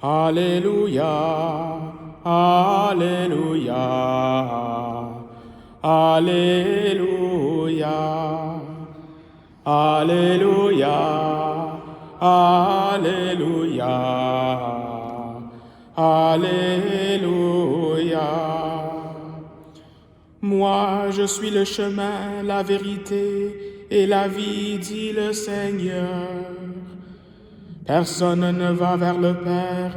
Alléluia, Alléluia, Alléluia, Alléluia, Alléluia, Alléluia. Moi, je suis le chemin, la vérité et la vie, dit le Seigneur. Personne ne va vers le Père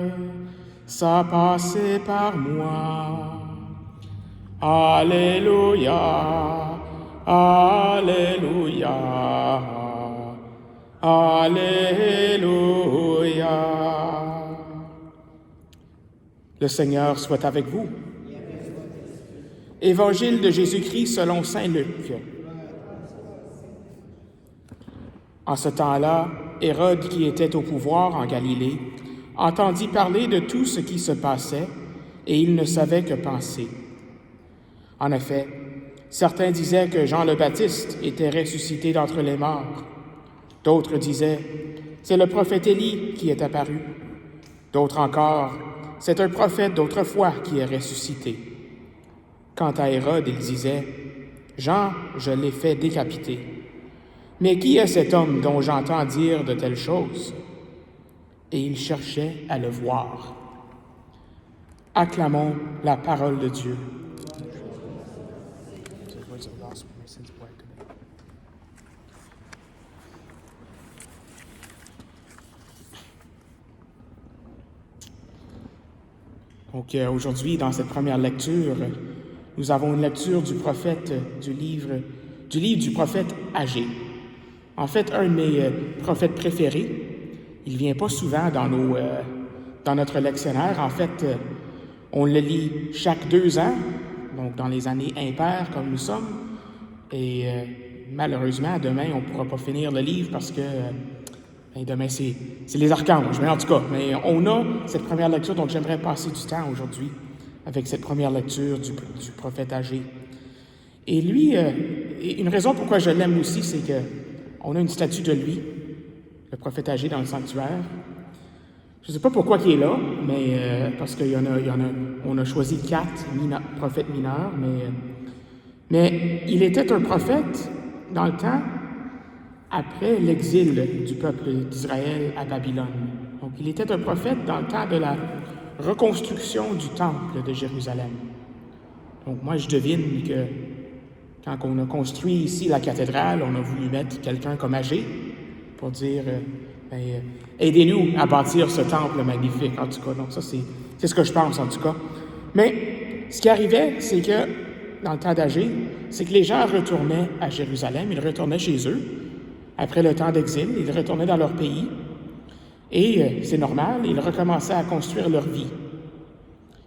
sans passer par moi. Alléluia, Alléluia, Alléluia. Le Seigneur soit avec vous. Évangile de Jésus-Christ selon saint Luc. En ce temps-là, Hérode, qui était au pouvoir en Galilée, entendit parler de tout ce qui se passait, et il ne savait que penser. En effet, certains disaient que Jean le Baptiste était ressuscité d'entre les morts. D'autres disaient, c'est le prophète Élie qui est apparu. D'autres encore, c'est un prophète d'autrefois qui est ressuscité. Quant à Hérode, il disait, Jean, je l'ai fait décapiter. Mais qui est cet homme dont j'entends dire de telles choses? Et il cherchait à le voir. Acclamons la parole de Dieu. Donc aujourd'hui, dans cette première lecture, nous avons une lecture du livre du prophète Agée. En fait, un de mes prophètes préférés. Il ne vient pas souvent dans notre lectionnaire. En fait, on le lit chaque 2 ans, donc dans les années impaires comme nous sommes. Et malheureusement, demain, on ne pourra pas finir le livre parce que demain, c'est les archanges. Mais en tout cas, on a cette première lecture, donc j'aimerais passer du temps aujourd'hui avec cette première lecture du prophète Agée. Et lui, une raison pourquoi je l'aime aussi, c'est que on a une statue de lui, le prophète Agée, dans le sanctuaire. Je ne sais pas pourquoi il est là, mais parce on a choisi 4 prophètes mineurs, mais il était un prophète dans le temps après l'exil du peuple d'Israël à Babylone. Donc, il était un prophète dans le temps de la reconstruction du temple de Jérusalem. Donc, moi, je devine que quand on a construit ici la cathédrale, on a voulu mettre quelqu'un comme Agée pour dire aidez-nous à bâtir ce temple magnifique, en tout cas. Donc ça, c'est ce que je pense, en tout cas. Mais ce qui arrivait, c'est que, dans le temps d'Agée, c'est que les gens retournaient à Jérusalem, ils retournaient chez eux, après le temps d'exil, ils retournaient dans leur pays, et c'est normal, ils recommençaient à construire leur vie.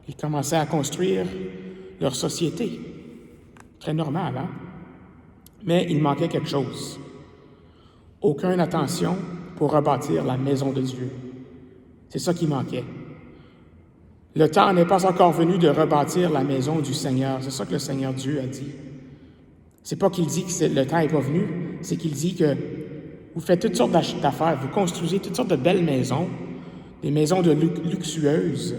Ils commençaient à construire leur société. Très normal, hein? Mais il manquait quelque chose. Aucune attention pour rebâtir la maison de Dieu. C'est ça qui manquait. Le temps n'est pas encore venu de rebâtir la maison du Seigneur. C'est ça que le Seigneur Dieu a dit. C'est pas qu'il dit que le temps n'est pas venu, c'est qu'il dit que vous faites toutes sortes d'affaires, vous construisez toutes sortes de belles maisons, des maisons luxueuses,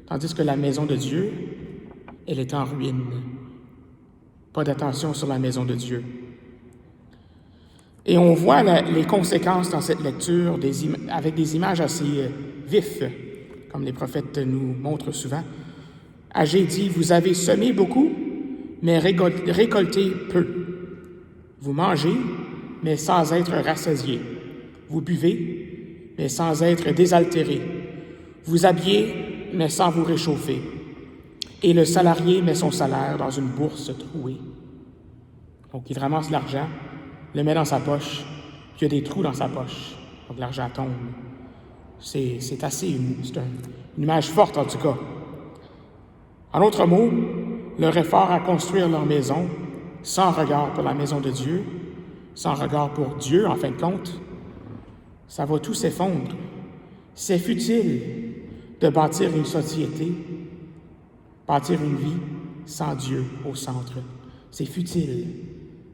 tandis que la maison de Dieu, elle est en ruine. Pas d'attention sur la maison de Dieu. Et on voit les conséquences dans cette lecture avec des images assez vives, comme les prophètes nous montrent souvent. Agée dit, vous avez semé beaucoup, mais récolté peu. Vous mangez, mais sans être rassasié. Vous buvez, mais sans être désaltéré. Vous habillez, mais sans vous réchauffer. Et le salarié met son salaire dans une bourse trouée. Donc, il ramasse l'argent, le met dans sa poche, puis il y a des trous dans sa poche. Donc, l'argent tombe. C'est une image forte, en tout cas. En d'autres mots, leur effort à construire leur maison, sans regard pour la maison de Dieu, sans regard pour Dieu, en fin de compte, ça va tout s'effondrer. C'est futile de bâtir une société, bâtir une vie sans Dieu au centre. C'est futile.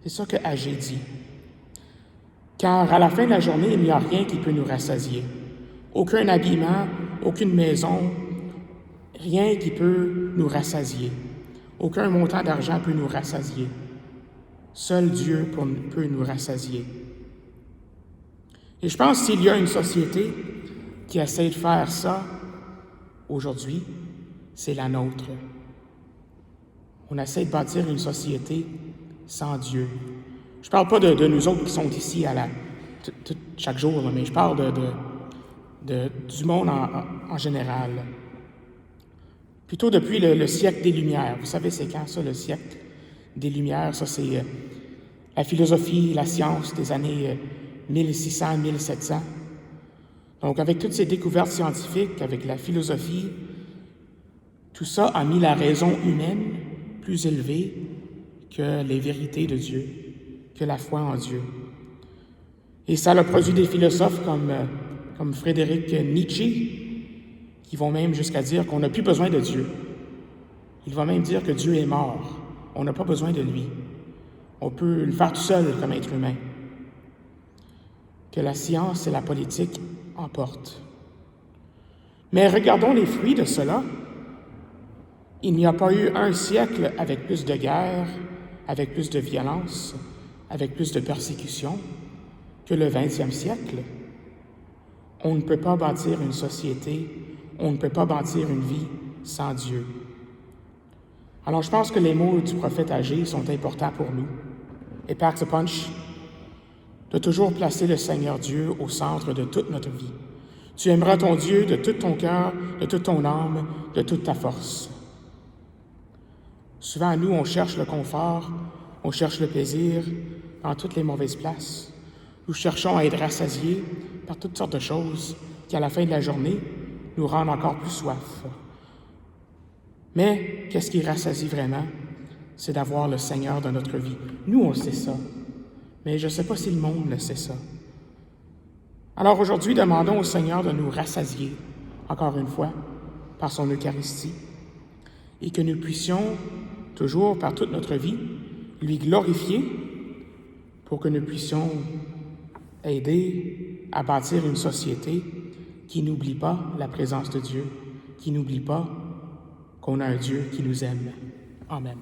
C'est ça que Agée dit. Car à la fin de la journée, il n'y a rien qui peut nous rassasier. Aucun habillement, aucune maison, rien qui peut nous rassasier. Aucun montant d'argent peut nous rassasier. Seul Dieu peut nous rassasier. Et je pense qu'il y a une société qui essaie de faire ça aujourd'hui, c'est la nôtre. On essaie de bâtir une société sans Dieu. Je ne parle pas de nous autres qui sont ici chaque jour, mais je parle du monde en général. Plutôt depuis le siècle des Lumières. Vous savez, c'est quand ça, le siècle des Lumières? Ça, c'est la philosophie, la science des années 1600-1700. Donc, avec toutes ces découvertes scientifiques, avec la philosophie, tout ça a mis la raison humaine plus élevée que les vérités de Dieu, que la foi en Dieu. Et ça a produit des philosophes comme Friedrich Nietzsche, qui vont même jusqu'à dire qu'on n'a plus besoin de Dieu. Il va même dire que Dieu est mort. On n'a pas besoin de lui. On peut le faire tout seul comme être humain. Que la science et la politique emportent. Mais regardons les fruits de cela. Il n'y a pas eu un siècle avec plus de guerre, avec plus de violence, avec plus de persécution que le 20e siècle. On ne peut pas bâtir une société, on ne peut pas bâtir une vie sans Dieu. Alors je pense que les mots du prophète Agé sont importants pour nous. Et Pax Punch, de toujours placer le Seigneur Dieu au centre de toute notre vie. Tu aimeras ton Dieu de tout ton cœur, de toute ton âme, de toute ta force. Souvent, nous, on cherche le confort, on cherche le plaisir dans toutes les mauvaises places. Nous cherchons à être rassasiés par toutes sortes de choses qui, à la fin de la journée, nous rendent encore plus soif. Mais qu'est-ce qui rassasie vraiment? C'est d'avoir le Seigneur dans notre vie. Nous, on sait ça, mais je ne sais pas si le monde le sait ça. Alors aujourd'hui, demandons au Seigneur de nous rassasier, encore une fois, par son Eucharistie, et que nous puissions, toujours par toute notre vie, lui glorifier pour que nous puissions aider à bâtir une société qui n'oublie pas la présence de Dieu, qui n'oublie pas qu'on a un Dieu qui nous aime. Amen.